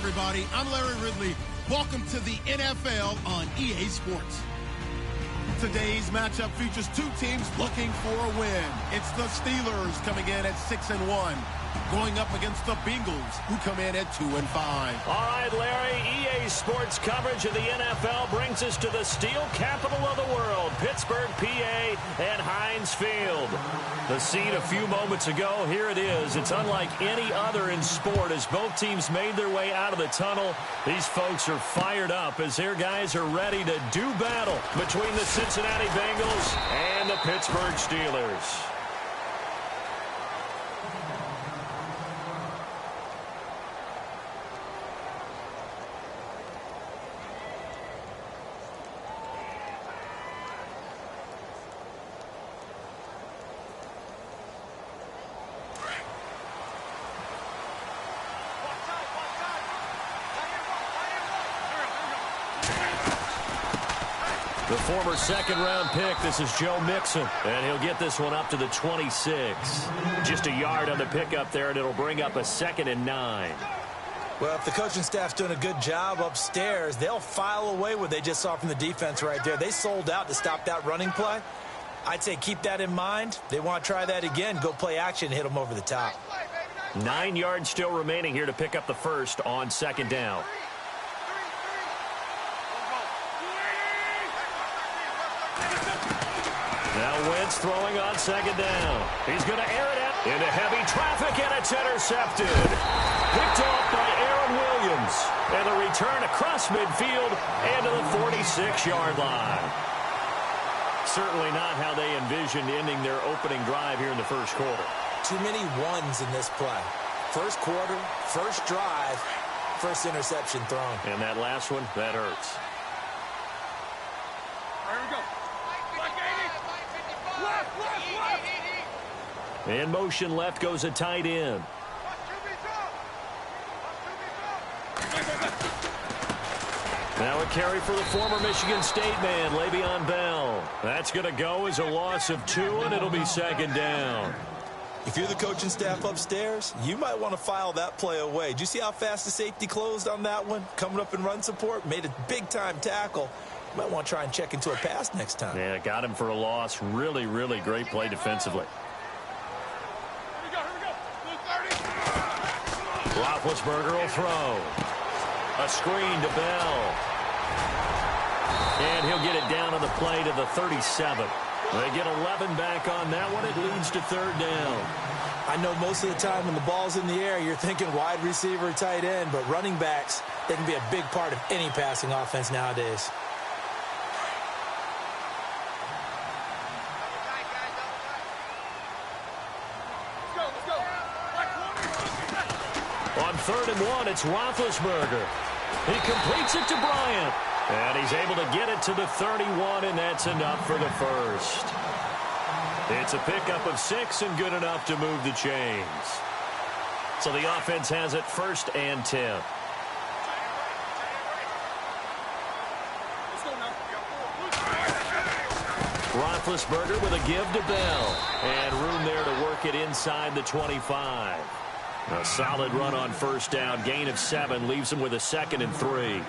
everybody. I'm Larry Ridley. Welcome to the NFL on EA Sports. Today's matchup features two teams looking for a win. It's the Steelers coming in at 6-1, going up against the Bengals, who come in at 2-5. All right, Larry, EA Sports coverage of the NFL brings us to the steel capital of the world, Pittsburgh, PA, and Heinz Field. The scene a few moments ago, here it is. It's unlike any other in sport as both teams made their way out of the tunnel. These folks are fired up as their guys are ready to do battle between the Cincinnati Bengals and the Pittsburgh Steelers. The former second-round pick, this is Joe Mixon, and he'll get this one up to the 26. Just a yard on the pickup there, and it'll bring up a 2nd and 9. Well, if the coaching staff's doing a good job upstairs, they'll file away what they just saw from the defense right there. They sold out to stop that running play. I'd say keep that in mind. They want to try that again, go play action, hit them over the top. 9 yards still remaining here to pick up the first on 2nd down. Now Wentz throwing on 2nd down. He's going to air it out into heavy traffic, and it's intercepted. Picked off by Aaron Williams. And the return across midfield and to the 46-yard line. Certainly not how they envisioned ending their opening drive here in the first quarter. Too many ones in this play. First quarter, first drive, first interception thrown. And that last one, that hurts. There we go. In motion left goes a tight end. Now a carry for the former Michigan State man, Le'Veon Bell. That's going to go as a loss of 2, and it'll be 2nd down. If you're the coaching staff upstairs, you might want to file that play away. Did you see how fast the safety closed on that one? Coming up in run support, made a big-time tackle. You might want to try and check into a pass next time. Yeah, got him for a loss. Really, really great play defensively. Roethlisberger will throw. A screen to Bell. And he'll get it down on the play to the 37. They get 11 back on that one. It leads to 3rd down. I know most of the time when the ball's in the air, you're thinking wide receiver, tight end, but running backs, they can be a big part of any passing offense nowadays. On 3rd and 1, it's Roethlisberger. He completes it to Bryant. And he's able to get it to the 31, and that's enough for the first. It's a pickup of 6 and good enough to move the chains. So the offense has it 1st and 10. Roethlisberger with a give to Bell. And room there to work it inside the 25. A solid run on 1st down. Gain of 7 leaves him with a 2nd and 3.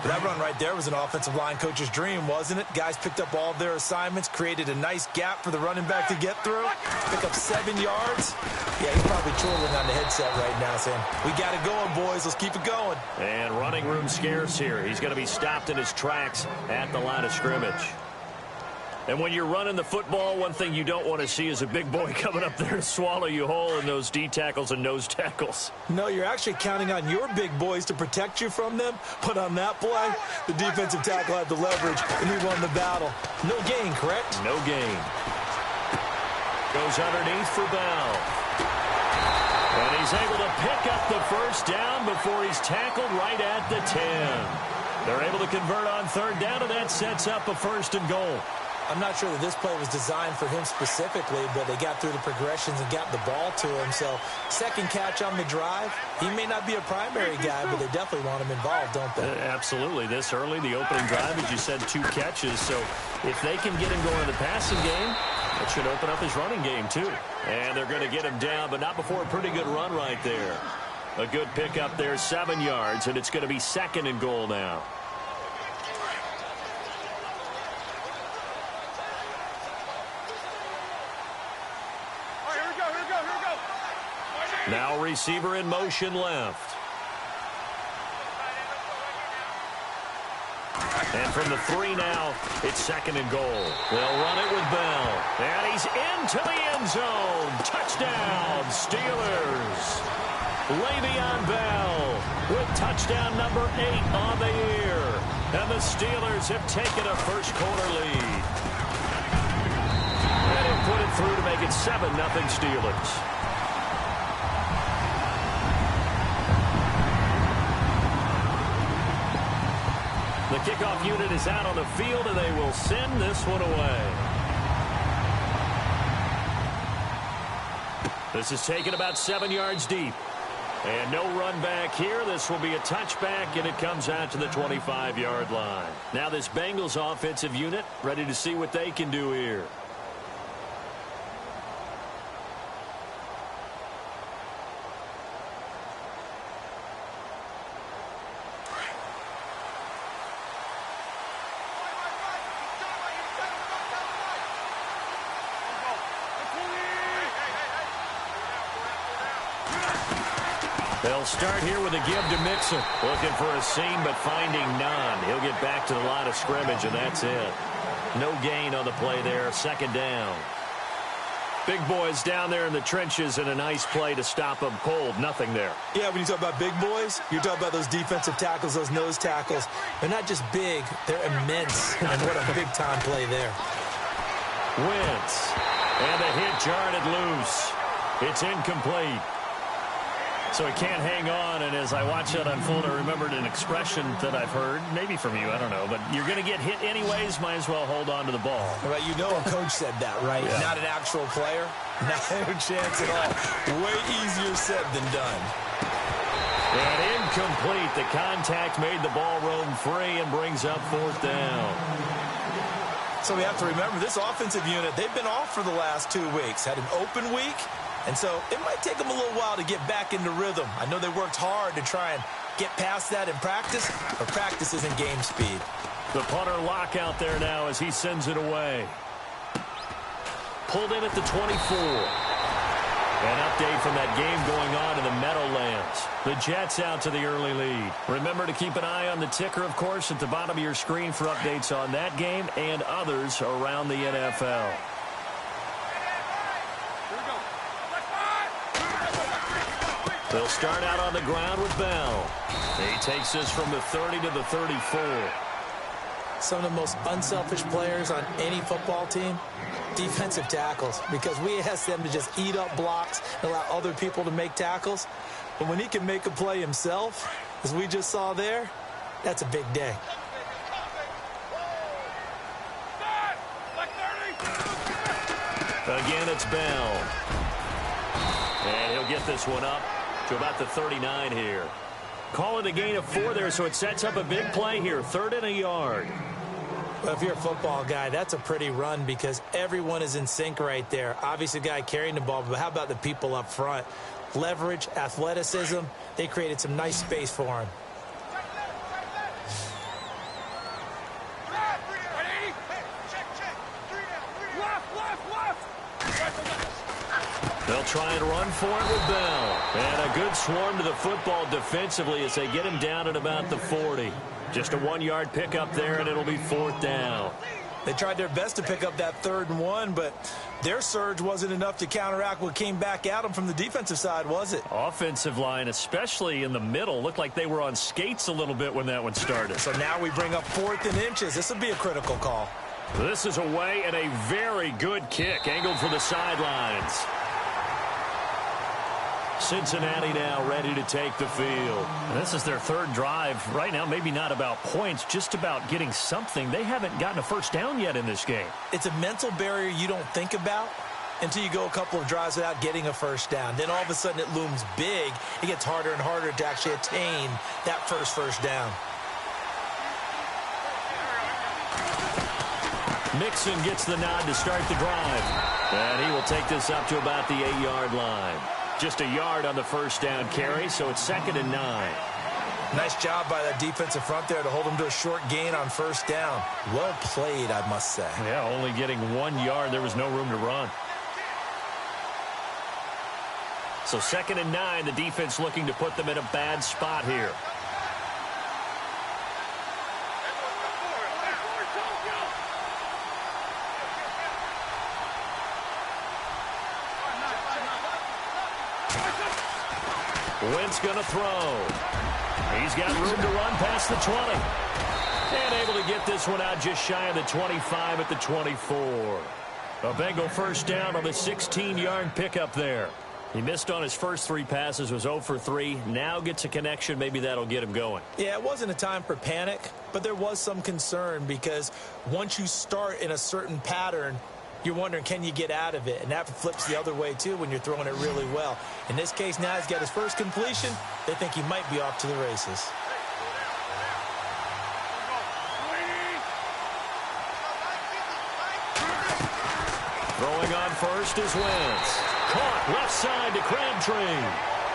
That run right there was an offensive line coach's dream, wasn't it? Guys picked up all of their assignments, created a nice gap for the running back to get through. Pick up 7 yards. Yeah, he's probably twirling on the headset right now saying, we got it going, boys. Let's keep it going. And running room scarce here. He's going to be stopped in his tracks at the line of scrimmage. And when you're running the football, one thing you don't want to see is a big boy coming up there to swallow you whole in those D tackles and nose tackles. No, you're actually counting on your big boys to protect you from them. But on that play, the defensive tackle had the leverage, and he won the battle. No gain, correct? No gain. Goes underneath for Bell. And he's able to pick up the 1st down before he's tackled right at the 10. They're able to convert on 3rd down, and that sets up a 1st and goal. I'm not sure that this play was designed for him specifically, but they got through the progressions and got the ball to him. So 2nd catch on the drive. He may not be a primary guy, but they definitely want him involved, don't they? Absolutely. This early, the opening drive, as you said, 2 catches. So if they can get him going in the passing game, that should open up his running game too. And they're going to get him down, but not before a pretty good run right there. A good pickup there, 7 yards, and it's going to be 2nd and goal now. Now receiver in motion left. And from the 3 now, it's 2nd and goal. They'll run it with Bell. And he's into the end zone. Touchdown, Steelers. Le'Veon Bell with touchdown number 8 on the year. And the Steelers have taken a first-quarter lead. And he'll put it through to make it 7-0 Steelers. The kickoff unit is out on the field, and they will send this one away. This is taken about 7 yards deep. And no run back here. This will be a touchback, and it comes out to the 25-yard line. Now this Bengals offensive unit ready to see what they can do here. They'll start here with a give to Mixon. Looking for a seam, but finding none. He'll get back to the line of scrimmage, and that's it. No gain on the play there. 2nd down. Big boys down there in the trenches, and a nice play to stop them cold. Nothing there. Yeah, when you talk about big boys, you're talking about those defensive tackles, those nose tackles. They're not just big, they're immense. And what a big-time play there. Wentz. And the hit jarred it loose. It's incomplete. So he can't hang on, and as I watch that unfold, I remembered an expression that I've heard, maybe from you, I don't know, but you're going to get hit anyways, might as well hold on to the ball. Right, you know a coach said that, right? Yeah. Not an actual player. Not a chance at all. Way easier said than done. And incomplete. The contact made the ball roam free and brings up 4th down. So we have to remember, this offensive unit, they've been off for the last 2 weeks. Had an open week. And so it might take them a little while to get back into rhythm. I know they worked hard to try and get past that in practice, but practice isn't game speed. The punter lock out there now as he sends it away. Pulled in at the 24. An update from that game going on in the Meadowlands. The Jets out to the early lead. Remember to keep an eye on the ticker, of course, at the bottom of your screen for updates on that game and others around the NFL. They'll start out on the ground with Bell. He takes this from the 30 to the 34. Some of the most unselfish players on any football team, defensive tackles, because we ask them to just eat up blocks and allow other people to make tackles. But when he can make a play himself, as we just saw there, that's a big day. Again, it's Bell. And he'll get this one up to about the 39 here. Call it a gain of 4 there, so it sets up a big play here. 3rd and a yard. Well, if you're a football guy, that's a pretty run because everyone is in sync right there. Obviously, the guy carrying the ball, but how about the people up front? Leverage, athleticism, they created some nice space for him. They'll try and run for it with Bell. And a good swarm to the football defensively as they get him down at about the 40. Just a 1-yard pickup there, and it'll be 4th down. They tried their best to pick up that 3rd and 1, but their surge wasn't enough to counteract what came back at them from the defensive side, was it? Offensive line, especially in the middle, looked like they were on skates a little bit when that one started. So now we bring up 4th and inches. This would be a critical call. This is away and a very good kick, angled for the sidelines. Cincinnati now ready to take the field. And this is their 3rd drive. Right now, maybe not about points, just about getting something. They haven't gotten a first down yet in this game. It's a mental barrier you don't think about until you go a couple of drives without getting a first down. Then all of a sudden it looms big. It gets harder and harder to actually attain that first down. Mixon gets the nod to start the drive. And he will take this up to about the 8-yard line. Just a yard on the first down carry, so it's 2nd and 9. Nice job by that defensive front there to hold them to a short gain on first down. Well played, I must say. Yeah, only getting 1 yard. There was no room to run. So 2nd and 9, the defense looking to put them in a bad spot here. Wentz going to throw. He's got room to run past the 20. And able to get this one out just shy of the 25 at the 24. A Bengal first down on the 16-yard pickup there. He missed on his first 3 passes, was 0 for 3. Now gets a connection. Maybe that'll get him going. Yeah, it wasn't a time for panic, but there was some concern because once you start in a certain pattern, you're wondering, can you get out of it? And that flips the other way, too, when you're throwing it really well. In this case, now he's got his first completion. They think he might be off to the races. Throwing on first is Wentz. Caught left side to Crabtree.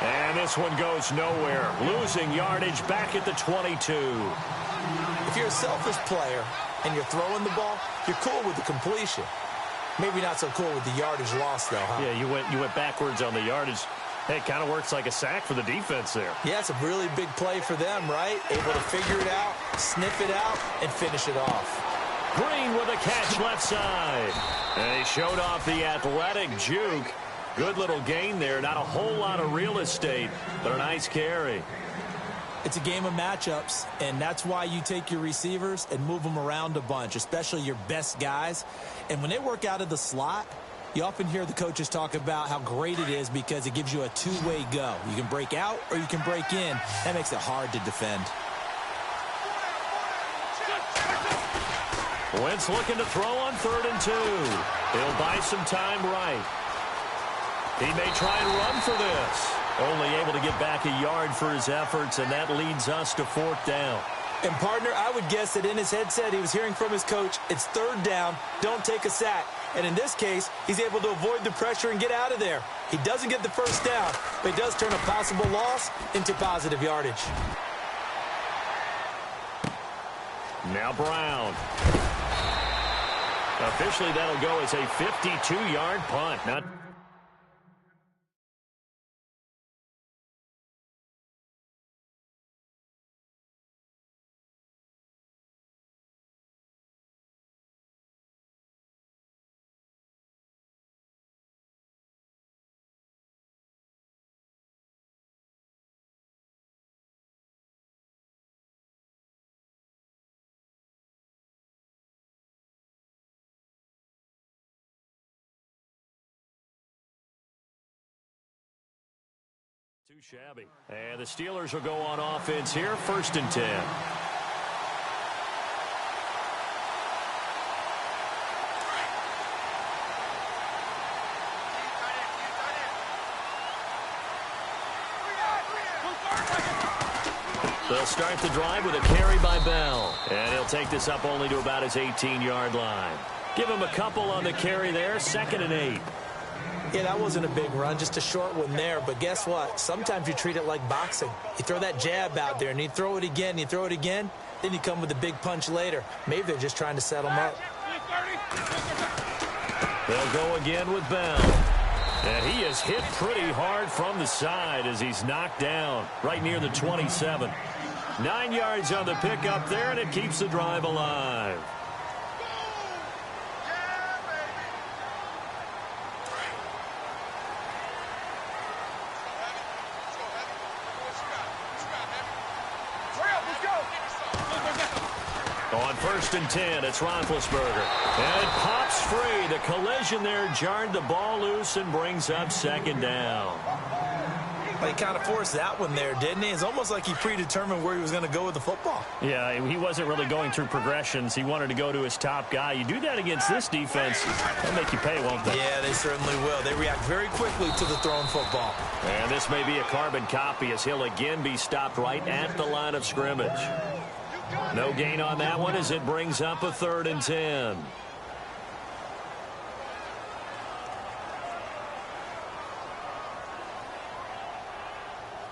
And this one goes nowhere. Losing yardage back at the 22. If you're a selfish player and you're throwing the ball, you're cool with the completion. Maybe not so cool with the yardage loss, though, huh? Yeah, you went backwards on the yardage. Hey, it kind of works like a sack for the defense there. Yeah, it's a really big play for them, right? Able to figure it out, sniff it out, and finish it off. Green with a catch left side. And he showed off the athletic juke. Good little gain there. Not a whole lot of real estate, but a nice carry. It's a game of matchups, and that's why you take your receivers and move them around a bunch, especially your best guys. And when they work out of the slot, you often hear the coaches talk about how great it is because it gives you a two-way go. You can break out or you can break in. That makes it hard to defend. Wentz looking to throw on 3rd and 2. He'll buy some time right. He may try and run for this. Only able to get back a yard for his efforts, and that leads us to 4th down. And, partner, I would guess that in his headset he was hearing from his coach, it's 3rd down, don't take a sack. And in this case, he's able to avoid the pressure and get out of there. He doesn't get the first down, but he does turn a possible loss into positive yardage. Now Brown. Officially, that'll go as a 52-yard punt. Not too shabby. And the Steelers will go on offense here, 1st and 10. They'll start the drive with a carry by Bell. And he'll take this up only to about his 18-yard line. Give him a couple on the carry there, 2nd and 8. Yeah, that wasn't a big run, just a short one there. But guess what? Sometimes you treat it like boxing. You throw that jab out there, and you throw it again, you throw it again, then you come with a big punch later. Maybe they're just trying to set him up. They'll go again with Bell. And he is hit pretty hard from the side as he's knocked down right near the 27. 9 yards on the pickup there, and it keeps the drive alive. On 1st and 10, it's Roethlisberger. And it pops free. The collision there jarred the ball loose and brings up 2nd down. Well, he kind of forced that one there, didn't he? It's almost like he predetermined where he was going to go with the football. Yeah, he wasn't really going through progressions. He wanted to go to his top guy. You do that against this defense, they'll make you pay, won't they? Yeah, they certainly will. They react very quickly to the thrown football. And this may be a carbon copy as he'll again be stopped right at the line of scrimmage. No gain on that one as it brings up a 3rd and 10.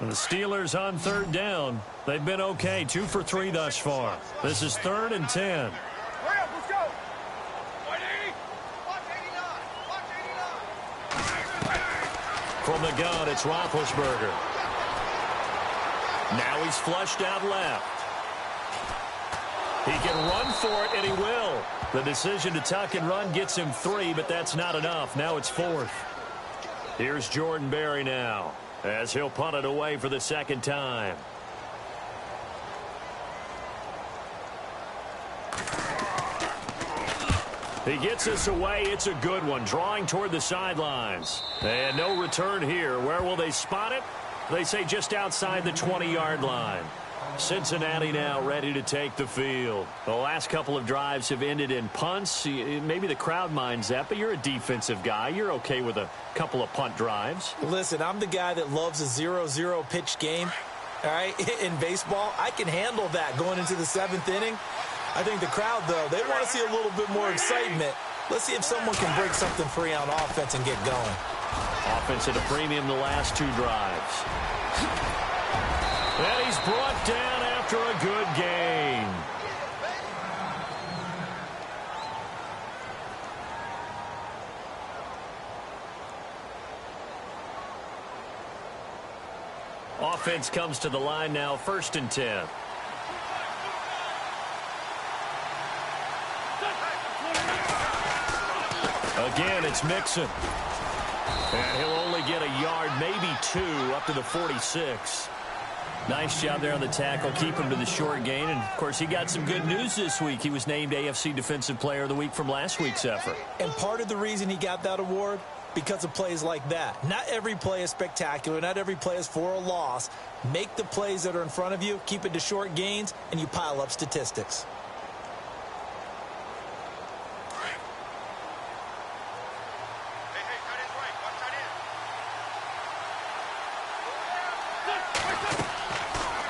The Steelers on third down. They've been okay, 2 for 3 thus far. This is 3rd and 10. Let's go. From the gun, it's Roethlisberger. Now he's flushed out left. He can run for it, and he will. The decision to tuck and run gets him 3, but that's not enough. Now it's 4th. Here's Jordan Berry now, as he'll punt it away for the second time. He gets us away. It's a good one, drawing toward the sidelines. And no return here. Where will they spot it? They say just outside the 20-yard line. Cincinnati now ready to take the field. The last couple of drives have ended in punts. Maybe the crowd minds that, but you're a defensive guy. You're okay with a couple of punt drives. Listen, I'm the guy that loves a 0-0 pitch game. All right, in baseball, I can handle that going into the 7th inning. I think the crowd, though, they want to see a little bit more excitement. Let's see if someone can break something free on offense and get going. Offense at a premium the last 2 drives. And he's brought down after a good gain. Offense comes to the line now, 1st and 10. Again, it's Mixon. And he'll only get a yard, maybe 2, up to the 46. Nice job there on the tackle. Keep him to the short gain. And, of course, he got some good news this week. He was named AFC Defensive Player of the Week from last week's effort. And part of the reason he got that award, because of plays like that. Not every play is spectacular. Not every play is for a loss. Make the plays that are in front of you, keep it to short gains, and you pile up statistics.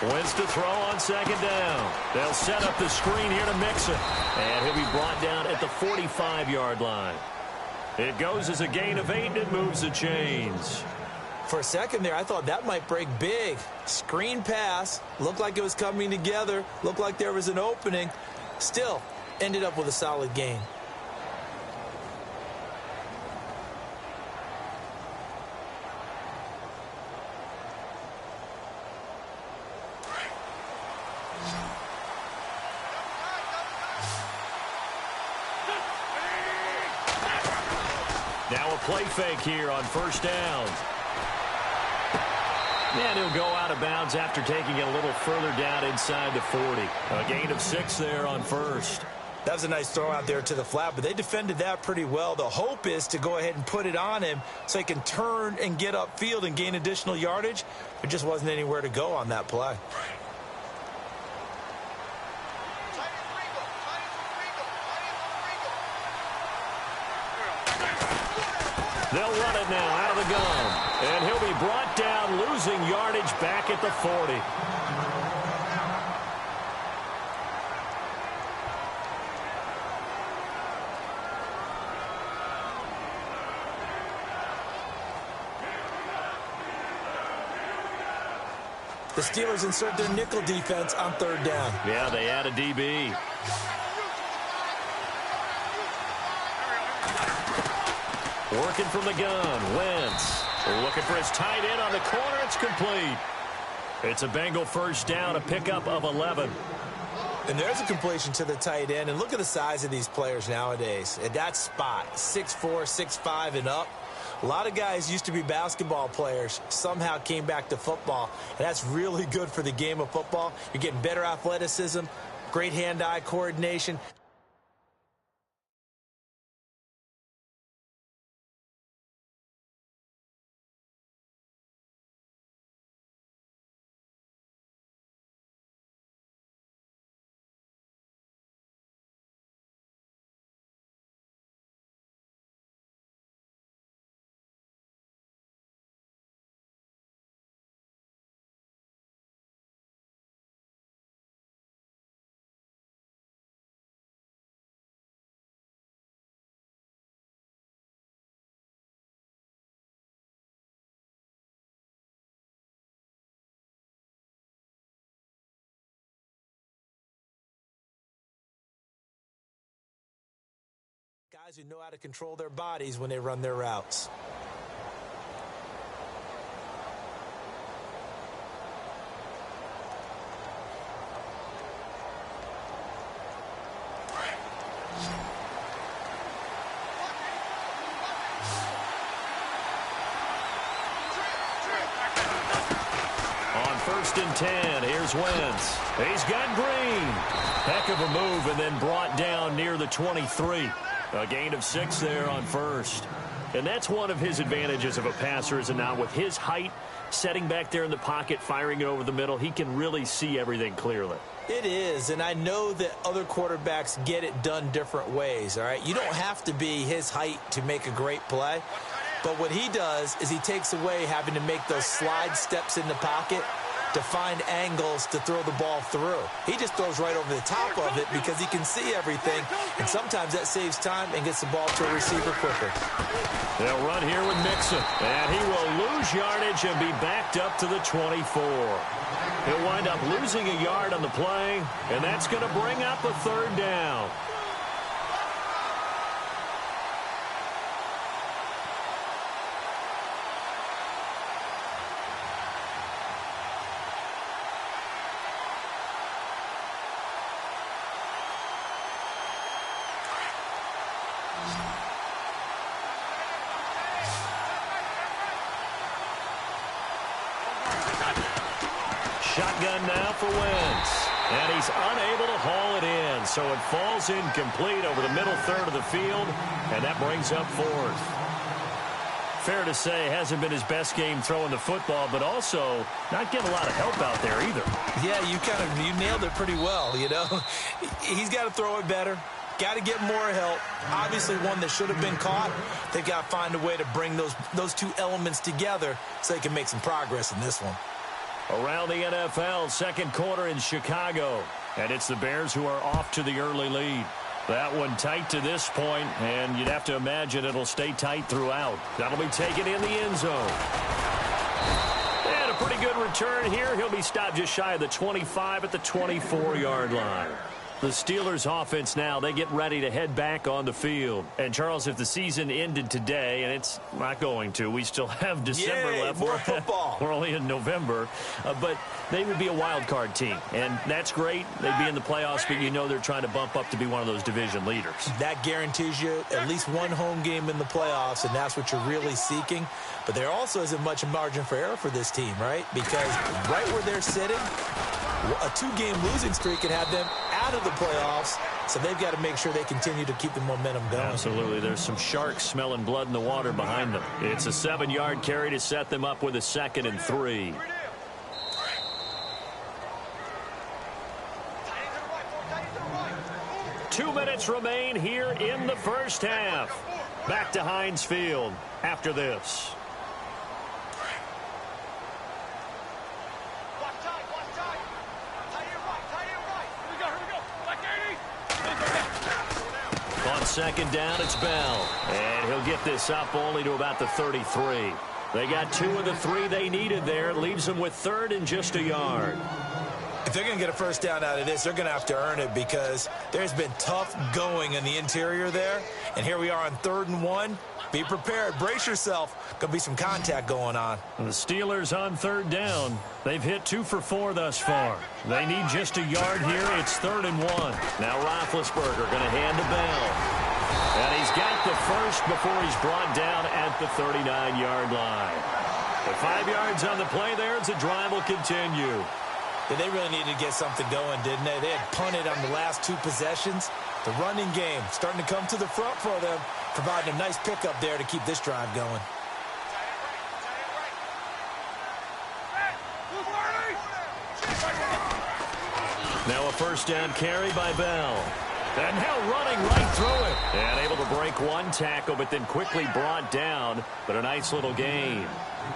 Wins to throw on 2nd down. They'll set up the screen here to Mixon. And he'll be brought down at the 45-yard line. It goes as a gain of 8, and it moves the chains. For a second there, I thought that might break big. Screen pass. Looked like it was coming together. Looked like there was an opening. Still, ended up with a solid gain. Now a play fake here on 1st down. And he'll go out of bounds after taking it a little further down inside the 40. A gain of 6 there on 1st. That was a nice throw out there to the flat, but they defended that pretty well. The hope is to go ahead and put it on him so he can turn and get upfield and gain additional yardage. There just wasn't anywhere to go on that play. They'll run it now out of the gun. And he'll be brought down, losing yardage back at the 40. The Steelers insert their nickel defense on 3rd down. Yeah, they add a DB. Working from the gun, Wentz. Looking for his tight end on the corner. It's complete. It's a Bengal 1st down, a pickup of 11. And there's a completion to the tight end. And look at the size of these players nowadays. At that spot, 6'4", 6'5", and up. A lot of guys used to be basketball players, somehow came back to football. And that's really good for the game of football. You're getting better athleticism, great hand-eye coordination. Guys who know how to control their bodies when they run their routes. On 1st and 10, here's Wentz. He's got Green. Heck of a move, and then brought down near the 23. A gain of 6 there on 1st. And that's one of his advantages of a passer, is it not? With his height, setting back there in the pocket, firing it over the middle, he can really see everything clearly. It is, and I know that other quarterbacks get it done different ways, all right? You don't have to be his height to make a great play. But what he does is he takes away having to make those slide steps in the pocket to find angles to throw the ball through. He just throws right over the top of it because he can see everything, and sometimes that saves time and gets the ball to a receiver quicker. They'll run here with Mixon, and he will lose yardage and be backed up to the 24. He'll wind up losing a yard on the play, and that's going to bring up a 3rd down. Shotgun now for Wentz. And he's unable to haul it in, so it falls incomplete over the middle third of the field, and that brings up 4th. Fair to say, hasn't been his best game throwing the football, but also not getting a lot of help out there either. Yeah, you nailed it pretty well, you know. He's got to throw it better. Got to get more help. Obviously one that should have been caught. They've got to find a way to bring those two elements together so they can make some progress in this one. Around the NFL, 2nd quarter in Chicago. And it's the Bears who are off to the early lead. That one tight to this point, and you'd have to imagine it'll stay tight throughout. That'll be taken in the end zone. And a pretty good return here. He'll be stopped just shy of the 25 at the 24-yard line. The Steelers offense now, they get ready to head back on the field. And, Charles, if the season ended today, and it's not going to, we still have December left. More football. We're only in November. But they would be a wild card team. And that's great. They'd be in the playoffs, but you know they're trying to bump up to be one of those division leaders. That guarantees you at least one home game in the playoffs, and that's what you're really seeking. But there also isn't much margin for error for this team, right? Because right where they're sitting, a 2-game losing streak can have them out of the playoffs, so they've got to make sure they continue to keep the momentum going. Absolutely. There's some sharks smelling blood in the water behind them. It's a 7-yard carry to set them up with a 2nd and 3. Two minutes remain here in the first half. Back to Heinz Field after this. On 2nd down, it's Bell. And he'll get this up only to about the 33. They got 2 of the 3 they needed there. It leaves them with 3rd and just a yard. If they're going to get a first down out of this, they're going to have to earn it because there's been tough going in the interior there. And here we are on 3rd and 1. Be prepared. Brace yourself. Going to be some contact going on. The Steelers on 3rd down. They've hit 2 for 4 thus far. They need just a yard here. It's 3rd and 1. Now Roethlisberger going to hand to Bell. And he's got the first before he's brought down at the 39-yard line. The 5 yards on the play there. The drive will continue. Yeah, they really needed to get something going, didn't they? They had punted on the last 2 possessions. The running game starting to come to the front for them, providing a nice pickup there to keep this drive going. Now a first down carry by Bell. And now running right through it. And able to break 1 tackle, but then quickly brought down. But a nice little gain.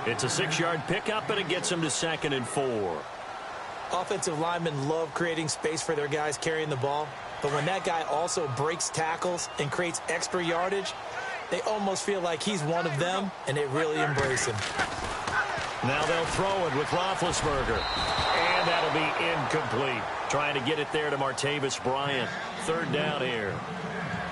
It's a 6-yard pickup, and it gets him to 2nd and 4. Offensive linemen love creating space for their guys carrying the ball. But when that guy also breaks tackles and creates extra yardage, they almost feel like he's one of them, and they really embrace him. Now they'll throw it with Roethlisberger. And that'll be incomplete. Trying to get it there to Martavis Bryant. 3rd down here.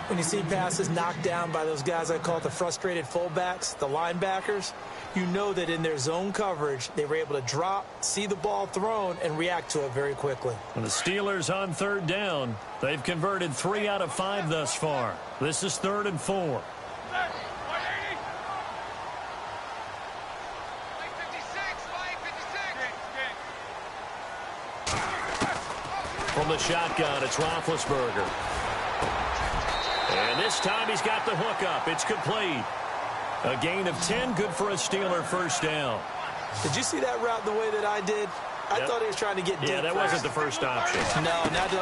When you see passes knocked down by those guys I call the frustrated fullbacks, the linebackers, you know that in their zone coverage, they were able to drop, see the ball thrown, and react to it very quickly. And the Steelers on third down. They've converted 3 out of 5 thus far. This is 3rd and 4. From the shotgun, it's Roethlisberger. And this time he's got the hook up. It's complete. A gain of 10, good for a Steeler first down. Did you see that route the way that I did? I thought he was trying to get deep. Yeah, that wasn't the first option. No,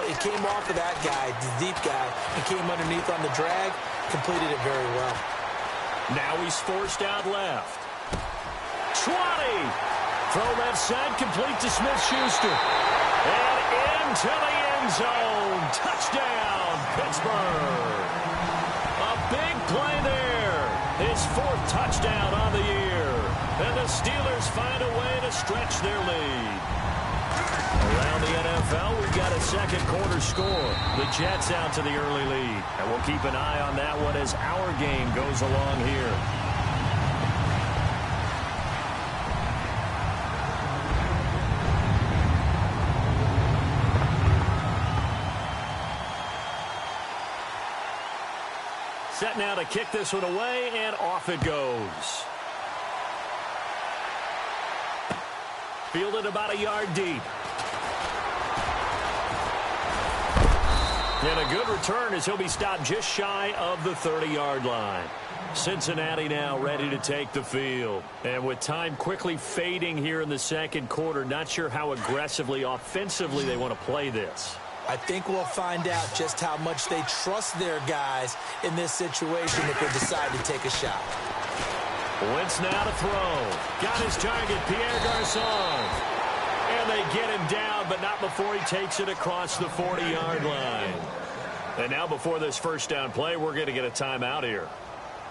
it came off of that guy, the deep guy. He came underneath on the drag, completed it very well. Now he's forced out left. 20. Throw left side, complete to Smith-Schuster. And into the end zone. Touchdown, Pittsburgh. A big play there. His 4th touchdown on the year. And the Steelers find a way to stretch their lead. Around the NFL, we've got a second quarter score. The Jets out to the early lead. And we'll keep an eye on that one as our game goes along here. Set now to kick this one away, and off it goes. Fielded about a yard deep. And a good return as he'll be stopped just shy of the 30-yard line. Cincinnati now ready to take the field. And with time quickly fading here in the second quarter, not sure how aggressively, offensively they want to play this. I think we'll find out just how much they trust their guys in this situation if they decide to take a shot. Wentz now to throw. Got his target, Pierre Garçon. And they get him down, but not before he takes it across the 40-yard line. And now before this first down play, we're going to get a timeout here,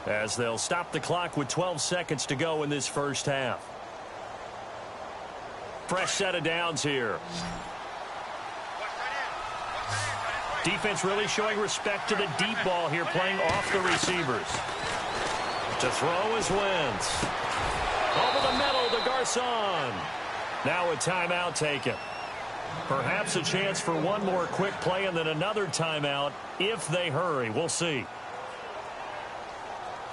as they'll stop the clock with 12 seconds to go in this first half. Fresh set of downs here. Defense really showing respect to the deep ball here, playing off the receivers. To throw is Wentz. Over the middle to Garçon. Now a timeout taken. Perhaps a chance for one more quick play and then another timeout if they hurry. We'll see.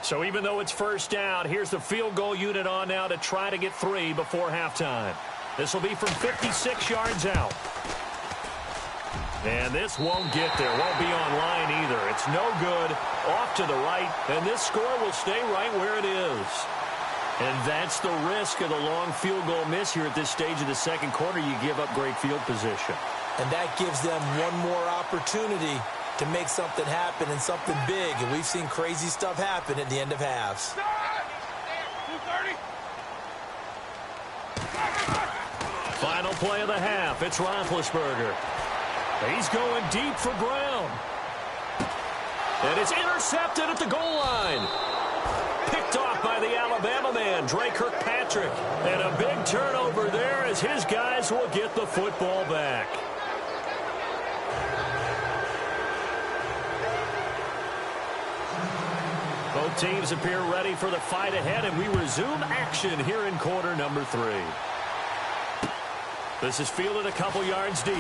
So even though it's first down, here's the field goal unit on now to try to get 3 before halftime. This will be from 56 yards out. And this won't get there. Won't be on line either. It's no good. Off to the right. And this score will stay right where it is. And that's the risk of the long field goal miss here at this stage of the second quarter. You give up great field position. And that gives them one more opportunity to make something happen and something big. And we've seen crazy stuff happen at the end of halves. Final play of the half. It's Roethlisberger. He's going deep for Brown. And it's intercepted at the goal line. Picked off by the Alabama man, Dre Kirkpatrick. And a big turnover there as his guys will get the football back. Both teams appear ready for the fight ahead, and we resume action here in quarter number 3. This is fielded a couple yards deep.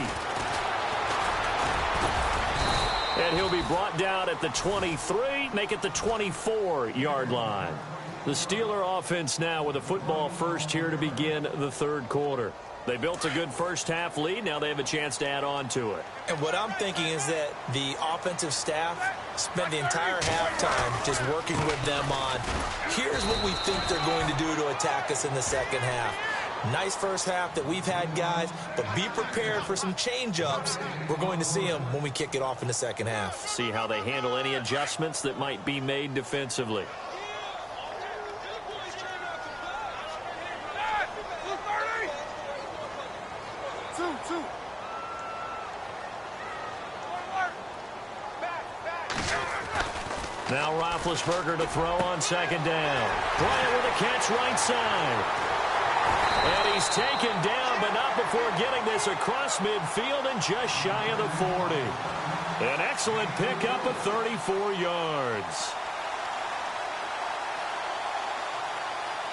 And he'll be brought down at the 23, make it the 24-yard line. The Steeler offense now with a football first here to begin the third quarter. They built a good first-half lead. Now they have a chance to add on to it. And what I'm thinking is that the offensive staff spent the entire halftime just working with them on, here's what we think they're going to do to attack us in the second half. Nice first half that we've had, guys, but be prepared for some change-ups. We're going to see them when we kick it off in the second half. See how they handle any adjustments that might be made defensively. Now Roethlisberger to throw on second down. Bryant with a catch right side. And he's taken down, but not before getting this across midfield and just shy of the 40. An excellent pickup of 34 yards.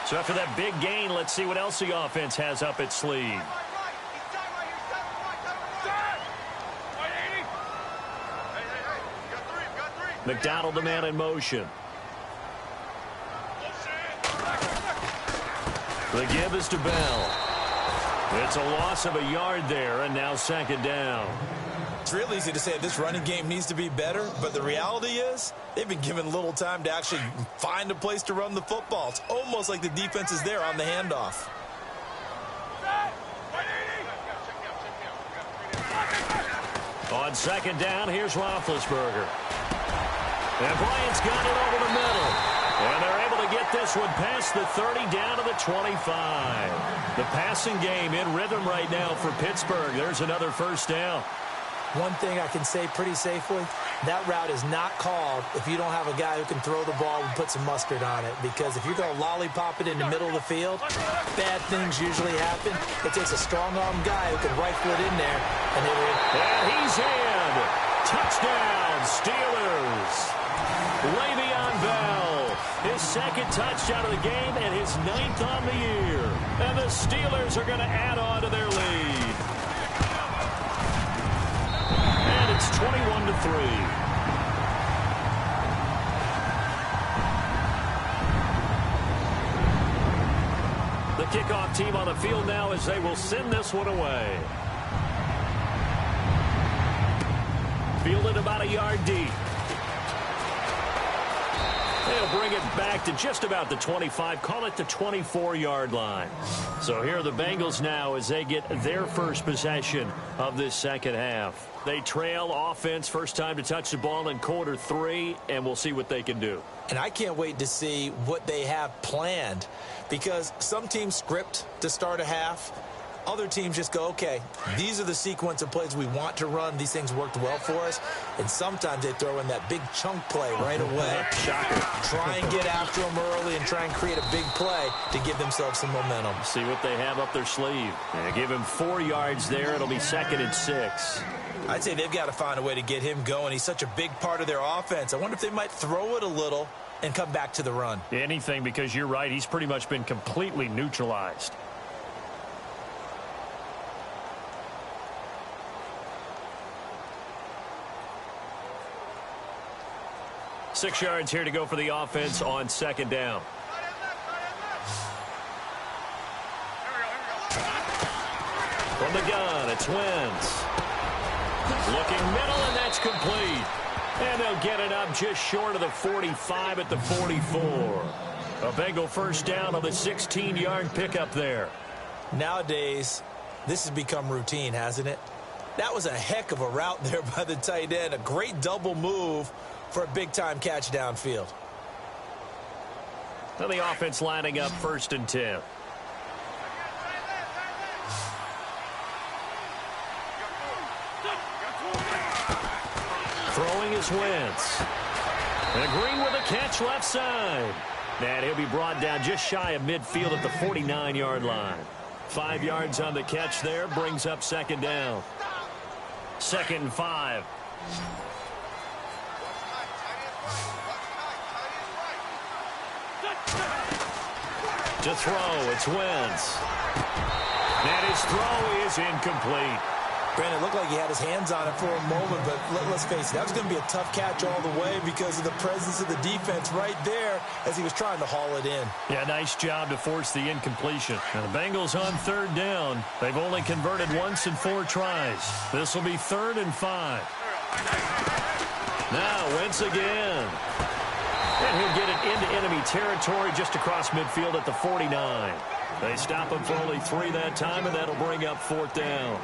So after that big gain, let's see what else the offense has up its sleeve. McDonald, the man in motion. The give is to Bell. It's a loss of a yard there, and now second down. It's real easy to say this running game needs to be better, but the reality is they've been given little time to actually find a place to run the football. It's almost like the defense is there on the handoff. On second down, here's Roethlisberger. And Bryant's got it over the middle. And they're able to get this one past the 30 down to the 25. The passing game in rhythm right now for Pittsburgh. There's another first down. One thing I can say pretty safely, that route is not called if you don't have a guy who can throw the ball and put some mustard on it. Because if you're going to lollipop it in the middle of the field, bad things usually happen. It takes a strong-arm guy who can rifle it in there. And he's in. Touchdown, Steelers. Le'Veon Bell, his second touchdown of the game and his 9th on the year. And the Steelers are going to add on to their lead. And it's 21-3. The kickoff team on the field now as they will send this one away. Fielded about a yard deep. They'll bring it back to just about the 25, call it the 24-yard line. So here are the Bengals now as they get their first possession of this second half. They trail offense, first time to touch the ball in quarter 3, and we'll see what they can do. And I can't wait to see what they have planned, because some teams script to start a half. Other teams just go, okay, these are the sequence of plays we want to run. These things worked well for us. And sometimes they throw in that big chunk play right away. Shocker. Try and get after them early and try and create a big play to give themselves some momentum. See what they have up their sleeve. Give him 4 yards there. It'll be 2nd and 6. I'd say they've got to find a way to get him going. He's such a big part of their offense. I wonder if they might throw it a little and come back to the run. Anything, because you're right. He's pretty much been completely neutralized. Six yards here to go for the offense on second down. From the gun, it's Wentz. Looking middle, and that's complete. And they'll get it up just short of the 45 at the 44. A Bengal first down on the 16-yard pickup there. Nowadays, this has become routine, hasn't it? That was a heck of a route there by the tight end. A great double move for a big-time catch downfield. And the offense lining up 1st and 10. Throwing is Wentz. And Green with a catch left side. And he'll be brought down just shy of midfield at the 49-yard line. 5 yards on the catch there, brings up second down. 2nd and 5. To throw, it's Wentz. And his throw is incomplete. Brandon, it looked like he had his hands on it for a moment, but let's face it, that was going to be a tough catch all the way because of the presence of the defense right there as he was trying to haul it in. Yeah, nice job to force the incompletion. Now the Bengals on 3rd down. They've only converted once in 4 tries. This will be 3rd and 5. Now Wentz again. And he'll get it into enemy territory just across midfield at the 49. They stop him for only 3 that time, and that'll bring up 4th down.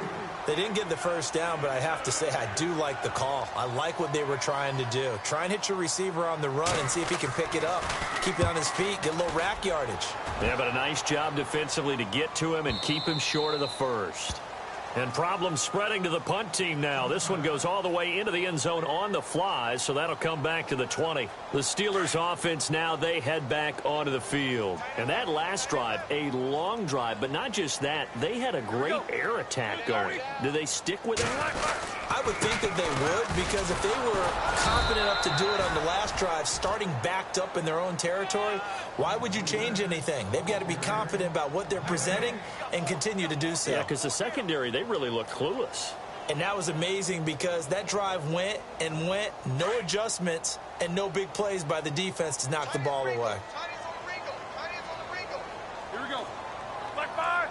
They didn't get the first down, but I have to say I do like the call. I like what they were trying to do. Try and hit your receiver on the run and see if he can pick it up. Keep it on his feet, get a little rack yardage. Yeah, but a nice job defensively to get to him and keep him short of the first. And problems spreading to the punt team now. This one goes all the way into the end zone on the fly, so that'll come back to the 20. The Steelers offense now, they head back onto the field. And that last drive, a long drive, but not just that, they had a great air attack going. Do they stick with it? I would think that they would, because if they were confident enough to do it on the last drive, starting backed up in their own territory, why would you change anything? They've got to be confident about what they're presenting and continue to do so. Yeah, because the secondary, they really looked clueless. And that was amazing because that drive went and went, no adjustments, and no big plays by the defense to knock the ball away. Here we go. Black five.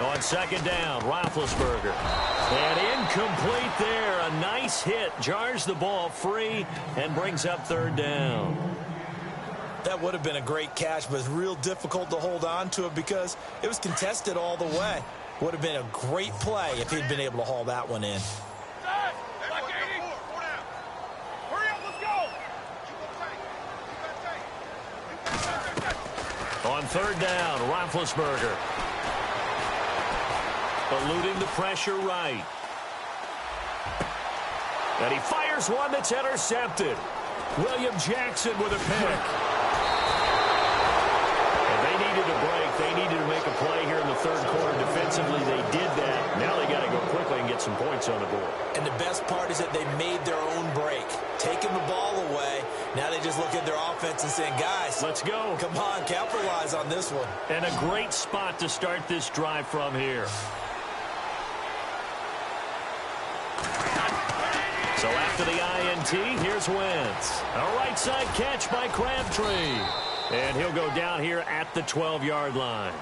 On second down, Roethlisberger. And incomplete there. A nice hit. Jars the ball free and brings up third down. That would have been a great catch, but it's real difficult to hold on to it because it was contested all the way. Would have been a great play if he'd been able to haul that one in. Black 80. Hurry up, let's go. On third down, Roethlisberger. Eluding the pressure right. And he fires one that's intercepted. William Jackson with a pick. And they needed a break. They needed to make a play here in the third quarter defensively. They did that. Now they got to go quickly and get some points on the board. And the best part is that they made their own break. Taking the ball away. Now they just look at their offense and saying, guys, let's go. Come on, capitalize on this one. And a great spot to start this drive from here. So after the INT, here's Wentz. A right side catch by Crabtree. And he'll go down here at the 12-yard line.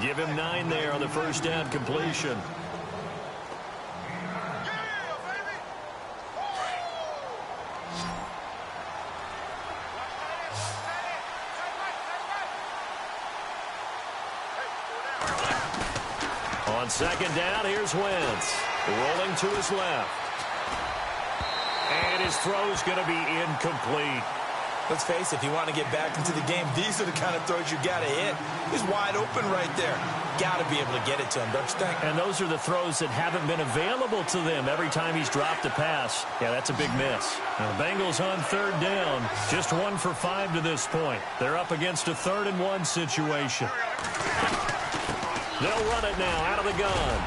Give him 9 there on the first down completion. On second down, here's Wentz. Rolling to his left. And his throw's going to be incomplete. Let's face it, if you want to get back into the game, these are the kind of throws you got to hit. He's wide open right there. Got to be able to get it to him, don't you think? And those are the throws that haven't been available to them every time he's dropped a pass. Yeah, that's a big miss. Now, Bengals on third down, just 1 for 5 to this point. They're up against a 3rd-and-1 situation. They'll run it now out of the gun.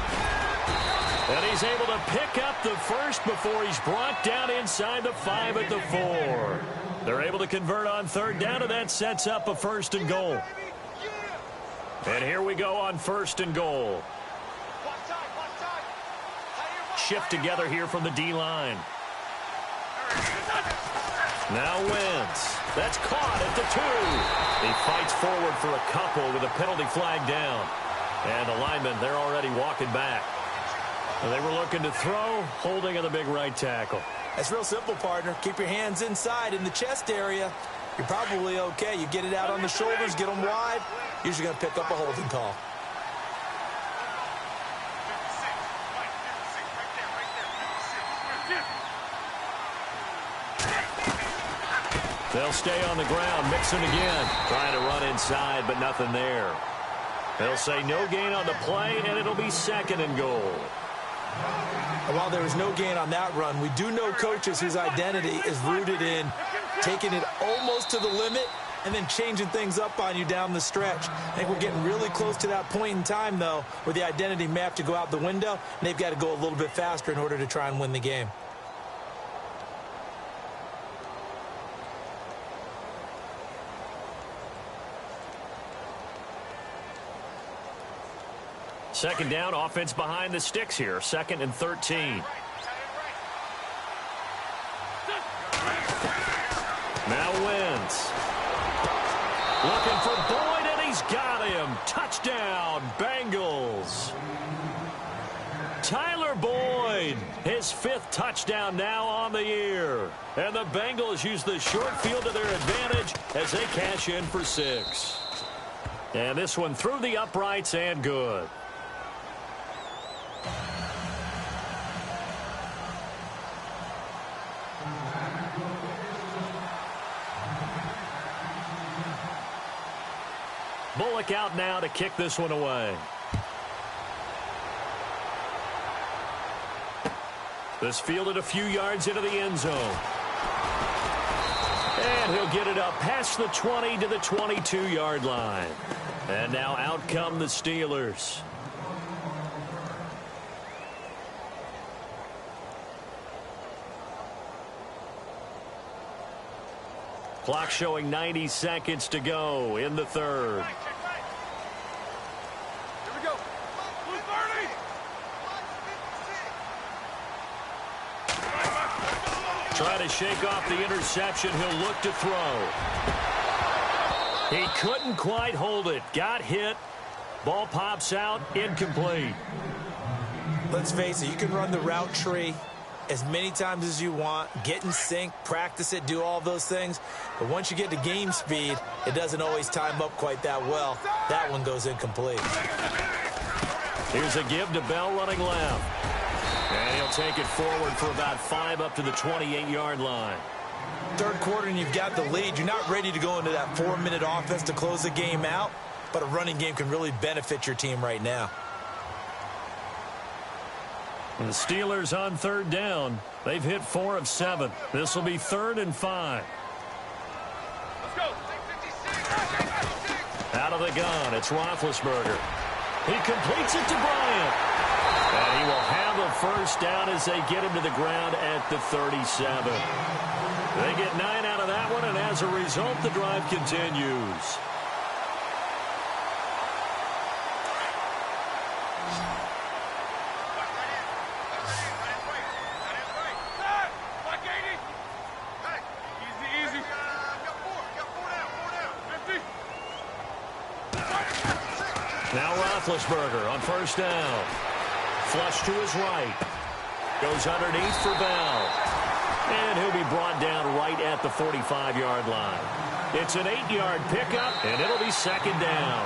And he's able to pick up the first before he's brought down inside the 5 at the 4. They're able to convert on third down, and that sets up a 1st and goal. And here we go on 1st and goal. Shift together here from the D-line. Now Wentz. That's caught at the 2. He fights forward for a couple with a penalty flag down. And the linemen, they're already walking back. And they were looking to throw, holding on the big right tackle. That's real simple, partner. Keep your hands inside in the chest area. You're probably okay. You get it out on the shoulders, get them wide. Usually going to pick up a holding call. They'll stay on the ground, mixing again. Trying to run inside, but nothing there. They'll say no gain on the play, and it'll be 2nd and goal. And while there was no gain on that run, we do know coaches whose identity is rooted in taking it almost to the limit and then changing things up on you down the stretch. I think we're getting really close to that point in time, though, where the identity may have to go out the window, and they've got to go a little bit faster in order to try and win the game. Second down, offense behind the sticks here. 2nd and 13. Now Wentz. Looking for Boyd, and he's got him. Touchdown, Bengals. Tyler Boyd, his 5th touchdown now on the year. And the Bengals use the short field to their advantage as they cash in for 6. And this one through the uprights and good. Bullock out now to kick this one away. This fielded a few yards into the end zone. And he'll get it up past the 20 to the 22-yard line. And now out come the Steelers. Clock showing 90 seconds to go in the third. Here we go. Blue 30. Trying to shake off the interception. He'll look to throw. He couldn't quite hold it. Got hit. Ball pops out. Incomplete. Let's face it, you can run the route tree as many times as you want, get in sync, practice it, do all those things. But once you get to game speed, it doesn't always time up quite that well. That one goes incomplete. Here's a give to Bell running left. And he'll take it forward for about 5 up to the 28-yard line. Third quarter and you've got the lead. You're not ready to go into that 4-minute offense to close the game out, but a running game can really benefit your team right now. And the Steelers on third down. They've hit 4 of 7. This will be 3rd and 5. Let's go. Out of the gun, it's Roethlisberger. He completes it to Bryant. And he will have a first down as they get him to the ground at the 37. They get 9 out of that one, and as a result, the drive continues. Now Roethlisberger on first down. Flush to his right. Goes underneath for Bell. And he'll be brought down right at the 45-yard line. It's an 8-yard pickup, and it'll be 2nd down.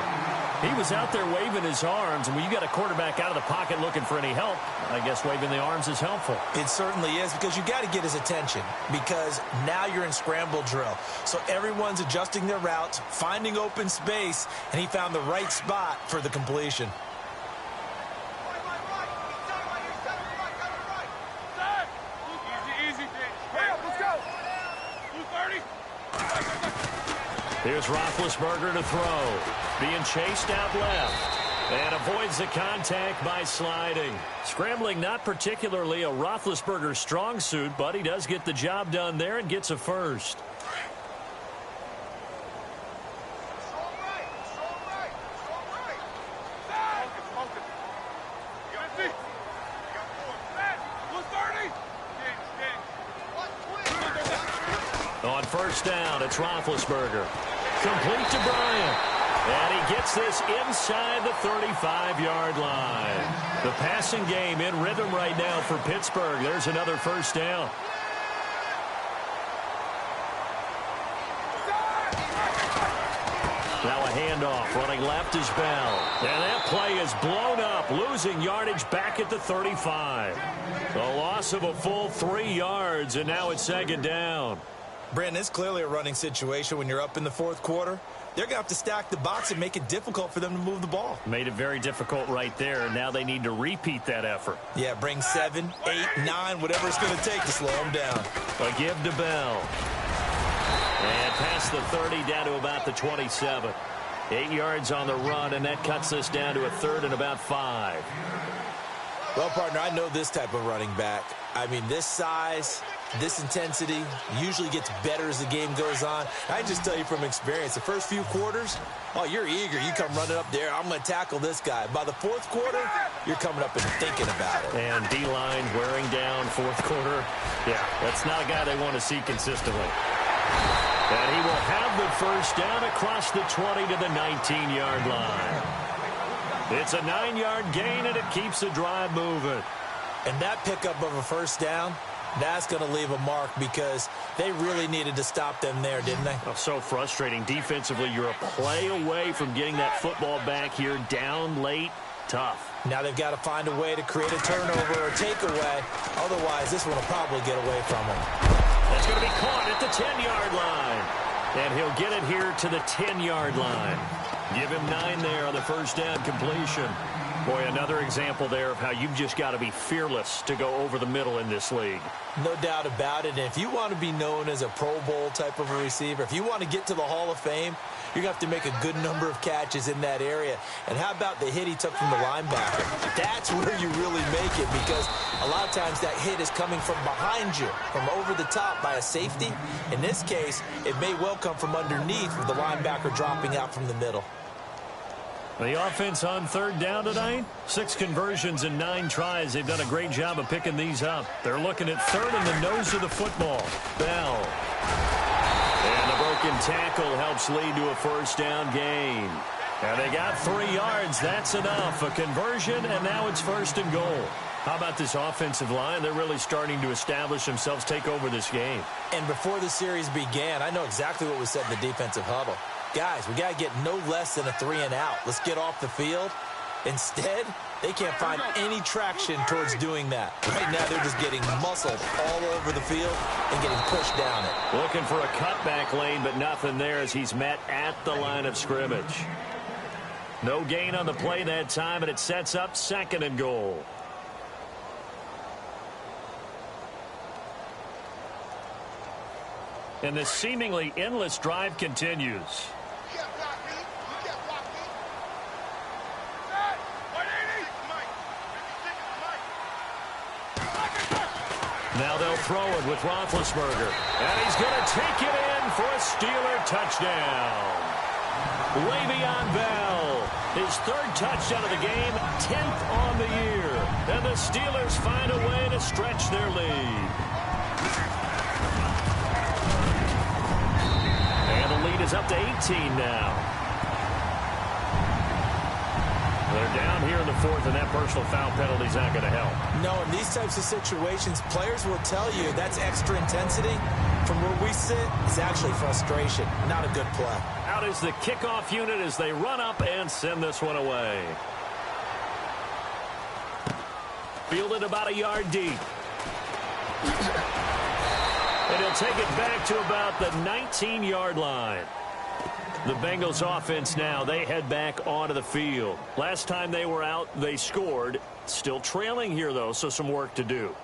He was out there waving his arms, and when you got a quarterback out of the pocket looking for any help, I guess waving the arms is helpful. It certainly is, because you got to get his attention, because now you're in scramble drill. So everyone's adjusting their routes, finding open space, and he found the right spot for the completion. Here's Roethlisberger to throw. Being chased out left. And avoids the contact by sliding. Scrambling not particularly a Roethlisberger strong suit, but he does get the job done there and gets a first. On first down, it's Roethlisberger. Complete to Bryant. And he gets this inside the 35-yard line. The passing game in rhythm right now for Pittsburgh. There's another first down. Now a handoff. Running left is Bell. And that play is blown up. Losing yardage back at the 35. A loss of a full 3 yards, and now it's 2nd down. Brandon, it's clearly a running situation when you're up in the 4th quarter. They're going to have to stack the box and make it difficult for them to move the ball. Made it very difficult right there. Now they need to repeat that effort. Yeah, bring 7, 8, 9, whatever it's going to take to slow them down. A give to Bell. And past the 30 down to about the 27. 8 yards on the run, and that cuts this down to a 3rd and about 5. Well, partner, I know this type of running back. I mean, this size, this intensity usually gets better as the game goes on. I just tell you from experience, the first few quarters, oh, you're eager. You come running up there. I'm going to tackle this guy. By the 4th quarter, you're coming up and thinking about it. And D-line wearing down 4th quarter. Yeah, that's not a guy they want to see consistently. And he will have the first down across the 20 to the 19-yard line. It's a 9-yard gain, and it keeps the drive moving. And that pickup of a first down, that's going to leave a mark, because they really needed to stop them there, didn't they? Oh, so frustrating. Defensively, you're a play away from getting that football back here. Down late, tough. Now they've got to find a way to create a turnover or takeaway. Otherwise, this one will probably get away from them. That's going to be caught at the 10-yard line. And he'll get it here to the 10-yard line. Give him 9 there on the first down completion. Boy, another example there of how you've just got to be fearless to go over the middle in this league. No doubt about it. And if you want to be known as a Pro Bowl type of a receiver, if you want to get to the Hall of Fame, you're going to have to make a good number of catches in that area. And how about the hit he took from the linebacker? That's where you really make it, because a lot of times that hit is coming from behind you, from over the top by a safety. In this case, it may well come from underneath with the linebacker dropping out from the middle. The offense on third down tonight, 6 conversions and 9 tries. They've done a great job of picking these up. They're looking at third in the nose of the football. Bell. And the broken tackle helps lead to a first down gain. And they got 3 yards. That's enough. A conversion, and now it's first and goal. How about this offensive line? They're really starting to establish themselves, take over this game. And before the series began, I know exactly what was said in the defensive huddle. Guys, we got to get no less than a 3-and-out. Let's get off the field. Instead, they can't find any traction towards doing that. Right now, they're just getting muscled all over the field and getting pushed down it. Looking for a cutback lane, but nothing there as he's met at the line of scrimmage. No gain on the play that time, and it sets up second and goal. And this seemingly endless drive continues. Now they'll throw it with Roethlisberger. And he's going to take it in for a Steeler touchdown. Le'Veon Bell, his 3rd touchdown of the game, 10th on the year. And the Steelers find a way to stretch their lead. And the lead is up to 18 now. They're down here in the 4th, and that personal foul penalty is not going to help. No, in these types of situations, players will tell you that's extra intensity. From where we sit, it's actually frustration, not a good play. Out is the kickoff unit as they run up and send this one away. Fielded about a yard deep. And he'll take it back to about the 19-yard line. The Bengals offense now, they head back onto the field. Last time they were out, they scored. Still trailing here, though, so some work to do.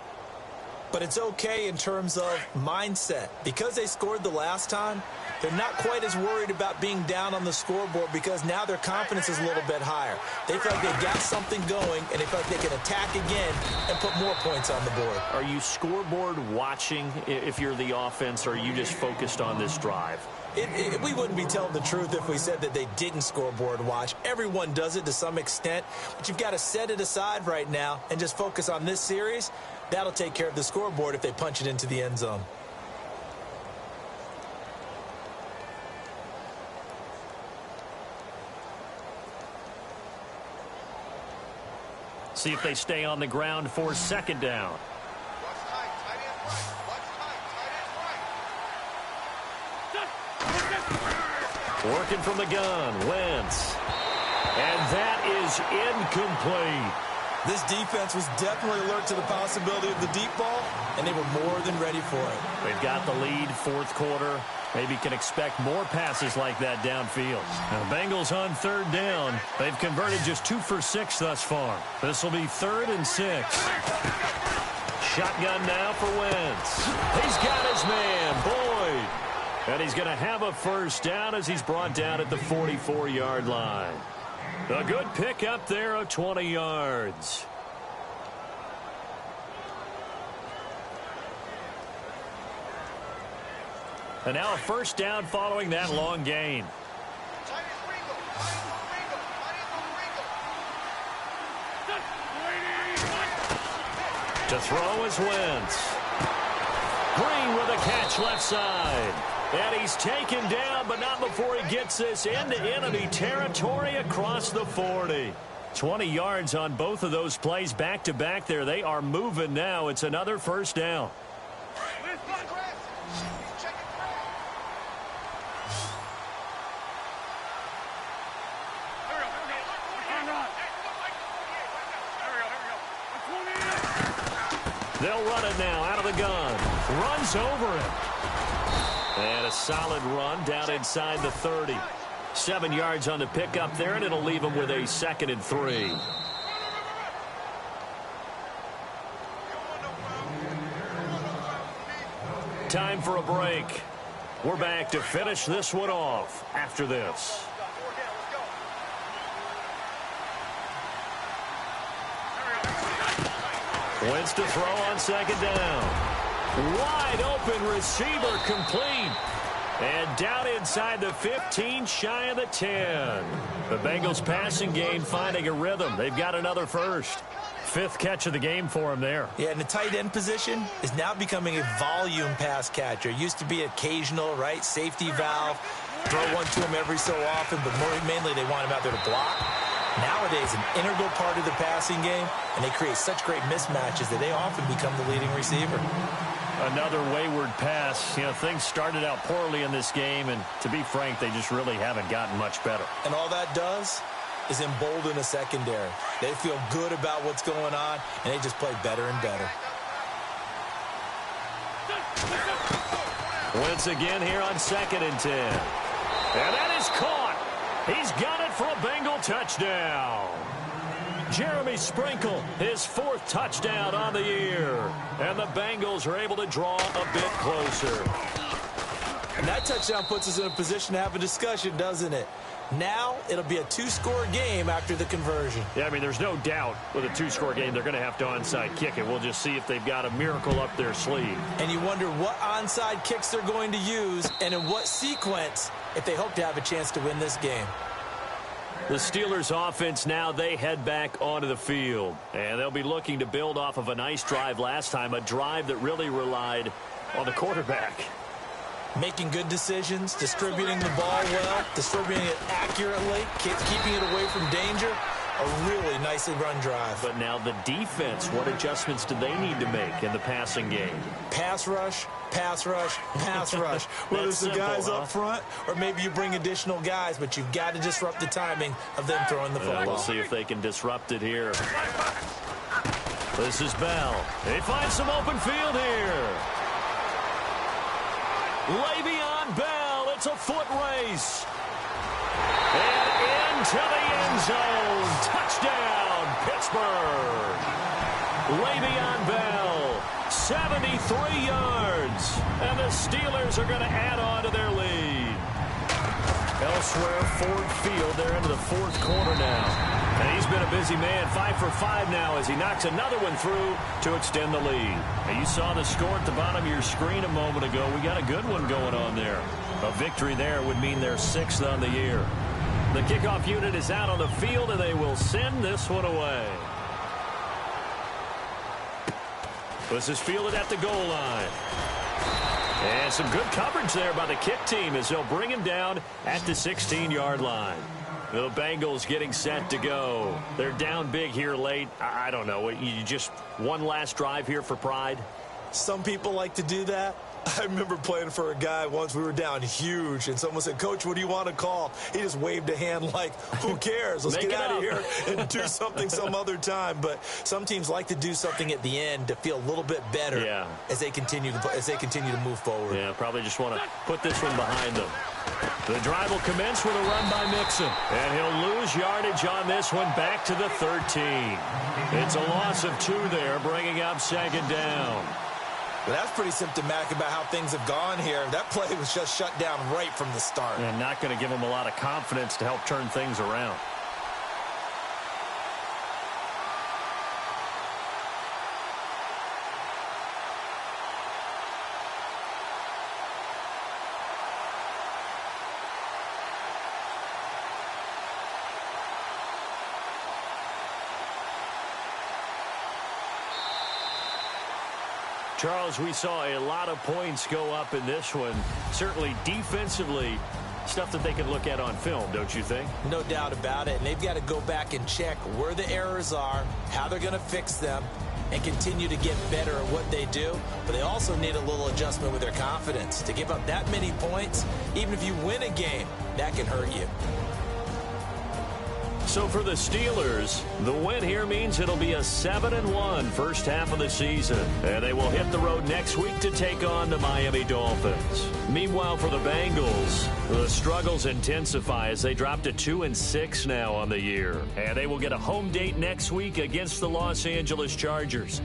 But it's okay in terms of mindset. Because they scored the last time, they're not quite as worried about being down on the scoreboard because now their confidence is a little bit higher. They feel like they've got something going, and they feel like they can attack again and put more points on the board. Are you scoreboard watching if you're the offense, or are you just focused on this drive? We wouldn't be telling the truth if we said that they didn't scoreboard watch. Everyone does it to some extent, but you've got to set it aside right now and just focus on this series. That'll take care of the scoreboard if they punch it into the end zone. See if they stay on the ground for second down. Working from the gun, Wentz. And that is incomplete. This defense was definitely alert to the possibility of the deep ball, and they were more than ready for it. They've got the lead, 4th quarter. Maybe can expect more passes like that downfield. Now, Bengals on third down. They've converted just 2 for 6 thus far. This will be 3rd and 6. Shotgun now for Wentz. He's got his man, Boyd. And he's going to have a first down as he's brought down at the 44-yard line. A good pick up there of 20 yards. And now a first down following that long gain. To throw is Wentz. Green with a catch left side. And he's taken down, but not before he gets this into enemy territory across the 40. 20 yards on both of those plays back-to-back there. They are moving now. It's another first down. They'll run it now out of the gun. Runs over him. And a solid run down inside the 30. 7 yards on the pickup there, and it'll leave him with a 2nd and 3. time for a break. We're back to finish this one off after this. Wentz to throw on second down. Wide open receiver complete. And down inside the 15, shy of the 10. The Bengals passing game finding a rhythm. They've got another first. 5th catch of the game for him there. Yeah, and the tight end position is now becoming a volume pass catcher. It used to be occasional, right? Safety valve. Throw one to him every so often, but mainly they want him out there to block. Nowadays, an integral part of the passing game, and they create such great mismatches that they often become the leading receiver. Another wayward pass. You know, things started out poorly in this game, and to be frank, they just really haven't gotten much better. And all that does is embolden a secondary. They feel good about what's going on, and they just play better and better. Wentz again here on 2nd and 10. And that is caught. He's got it for a Bengal touchdown. Jeremy Sprinkle, his 4th touchdown on the year. And the Bengals are able to draw a bit closer. And that touchdown puts us in a position to have a discussion, doesn't it? Now it'll be a 2-score game after the conversion. Yeah, I mean, there's no doubt with a 2-score game they're going to have to onside kick it. We'll just see if they've got a miracle up their sleeve. And you wonder what onside kicks they're going to use and in what sequence if they hope to have a chance to win this game. The Steelers offense now, they head back onto the field. And they'll be looking to build off of a nice drive last time, a drive that really relied on the quarterback. Making good decisions, distributing the ball well, distributing it accurately, keeping it away from danger. A really nicely run drive. But now the defense, what adjustments do they need to make in the passing game? Pass rush, pass rush, pass rush. Whether it's the guys up front or maybe you bring additional guys, but you've got to disrupt the timing of them throwing the football. We'll see if they can disrupt it here. This is Bell. They find some open field here. Le'Veon Bell, it's a foot race. And into the end zone. Touchdown, Pittsburgh. Le'Veon Bell, 73 yards. And the Steelers are going to add on to their lead. Elsewhere, Ford Field, they're into the 4th quarter now. And he's been a busy man, 5 for 5 now as he knocks another one through to extend the lead. And you saw the score at the bottom of your screen a moment ago. We got a good one going on there. A victory there would mean they're 6th on the year. The kickoff unit is out on the field, and they will send this one away. This is fielded at the goal line. And some good coverage there by the kick team as they'll bring him down at the 16-yard line. The Bengals getting set to go. They're down big here late. I don't know. You just one last drive here for pride? Some people like to do that. I remember playing for a guy once. We were down huge, and someone said, "Coach, what do you want to call?" He just waved a hand like, who cares? Let's get out of here and do something some other time. But some teams like to do something at the end to feel a little bit better as they continue to move forward. Yeah, probably just want to put this one behind them. The drive will commence with a run by Mixon. And he'll lose yardage on this one back to the 13. It's a loss of 2 there, bringing up 2nd down. Well, that's pretty symptomatic about how things have gone here. That play was just shut down right from the start. And not going to give them a lot of confidence to help turn things around. Charles, we saw a lot of points go up in this one. Certainly defensively, stuff that they can look at on film, don't you think? No doubt about it. And they've got to go back and check where the errors are, how they're going to fix them, and continue to get better at what they do. But they also need a little adjustment with their confidence. To give up that many points, even if you win a game, that can hurt you. So for the Steelers, the win here means it'll be a 7-1 first half of the season. And they will hit the road next week to take on the Miami Dolphins. Meanwhile, for the Bengals, the struggles intensify as they drop to 2-6 now on the year. And they will get a home date next week against the Los Angeles Chargers.